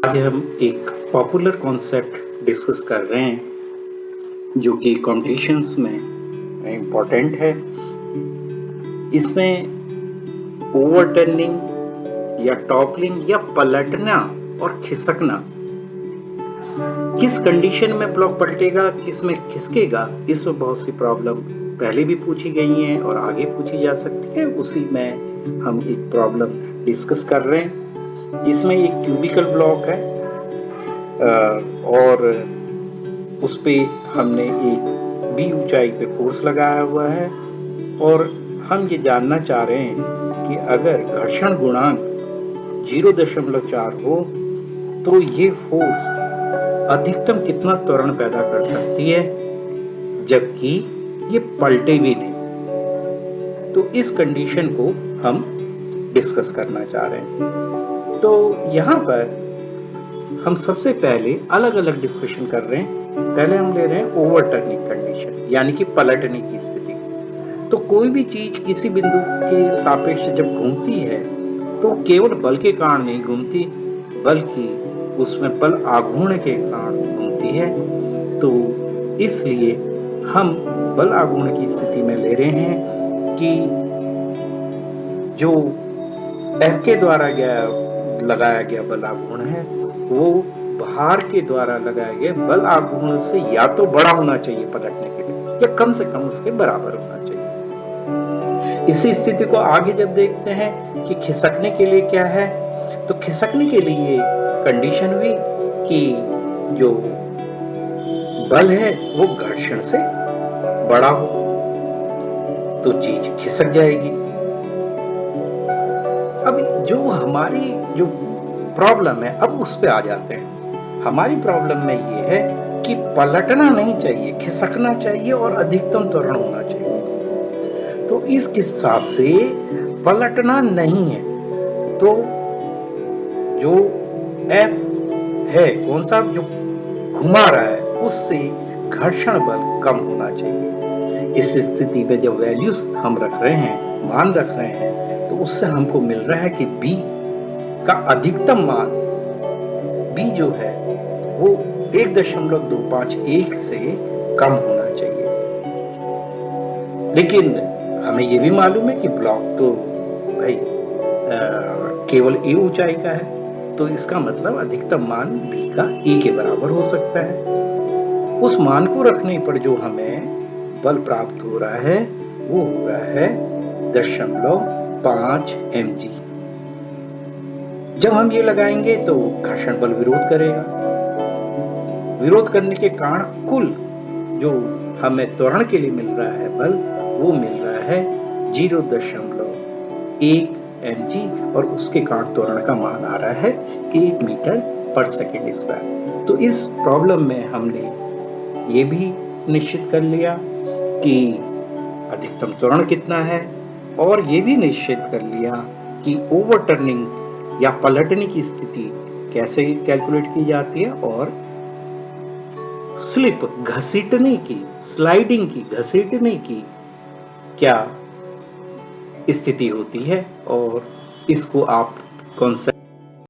आज हम एक पॉपुलर कॉन्सेप्ट डिस्कस कर रहे हैं जो कि कॉम्पिटिशन्स में इम्पोर्टेंट है। इसमें ओवरटर्निंग या टॉपलिंग या पलटना और खिसकना, किस कंडीशन में ब्लॉक पलटेगा, किस में खिसकेगा, इसमें बहुत सी प्रॉब्लम पहले भी पूछी गई हैं और आगे पूछी जा सकती है। उसी में हम एक प्रॉब्लम डिस्कस कर रहे हैं। इसमें एक क्यूबिकल ब्लॉक है और उस पे हमने एक बी ऊंचाई पे फोर्स लगाया हुआ है और हम ये जानना चाह रहे हैं कि अगर घर्षण गुणांक 0.4 हो तो ये फोर्स अधिकतम कितना त्वरण पैदा कर सकती है, जबकि ये पलटे भी नहीं। तो इस कंडीशन को हम डिस्कस करना चाह रहे हैं। तो यहाँ पर हम सबसे पहले अलग अलग डिस्कशन कर रहे हैं। पहले हम ले रहे हैं ओवरटर्निंग कंडीशन, यानी कि पलटने की स्थिति। तो कोई भी चीज किसी बिंदु के सापेक्ष जब घूमती है तो केवल बल के कारण नहीं घूमती, बल्कि उसमें बल आघूर्ण के कारण घूमती है। तो इसलिए हम बल आघूर्ण की स्थिति में ले रहे हैं कि जो F के द्वारा लगाया गया बल आघूर्ण है वो भार के द्वारा लगाए गए बल आघूर्ण से या तो बड़ा होना चाहिए पलटने के लिए, या कम से कम उसके बराबर होना चाहिए। इसी स्थिति को आगे जब देखते हैं कि खिसकने के लिए क्या है, तो खिसकने के लिए कंडीशन हुई कि जो बल है वो घर्षण से बड़ा हो तो चीज खिसक जाएगी। अब जो हमारी जो प्रॉब्लम है, अब उस पे आ जाते हैं। हमारी प्रॉब्लम में ये है कि पलटना नहीं चाहिए, खिसकना चाहिए और अधिकतम त्वरण होना चाहिए। तो इस हिसाब से पलटना नहीं है, तो जो F है, कौन सा जो घुमा रहा है, उससे घर्षण बल कम होना चाहिए। इस स्थिति में जब वैल्यूज हम रख रहे हैं, मान रख रहे हैं, तो उससे हमको मिल रहा है कि B का अधिकतम मान, B जो है वो 1.251 से कम होना चाहिए। लेकिन हमें ये भी मालूम है कि ब्लॉक तो भाई केवल A ऊंचाई का है, तो इसका मतलब अधिकतम मान B का A के बराबर हो सकता है। उस मान को रखने पर जो हमें बल प्राप्त हो रहा है वो हो रहा है 0.5 mg। जब हम ये लगाएंगे तो घर्षण बल विरोध करेगा। विरोध करने के कारण कुल जो हमें त्वरण के लिए मिल रहा है बल, वो मिल रहा है 0.1 mg और उसके कारण त्वरण का मान आ रहा है 1 मीटर पर सेकेंड स्क्वायर। तो इस प्रॉब्लम में हमने ये भी निश्चित कर लिया कि अधिकतम त्वरण कितना है, और ये भी निश्चित कर लिया कि ओवरटर्निंग या पलटने की स्थिति कैसे कैलकुलेट की जाती है, और स्लिप घसीटने की, स्लाइडिंग की, घसीटने की क्या स्थिति होती है। और इसको आप कॉन्सेप्ट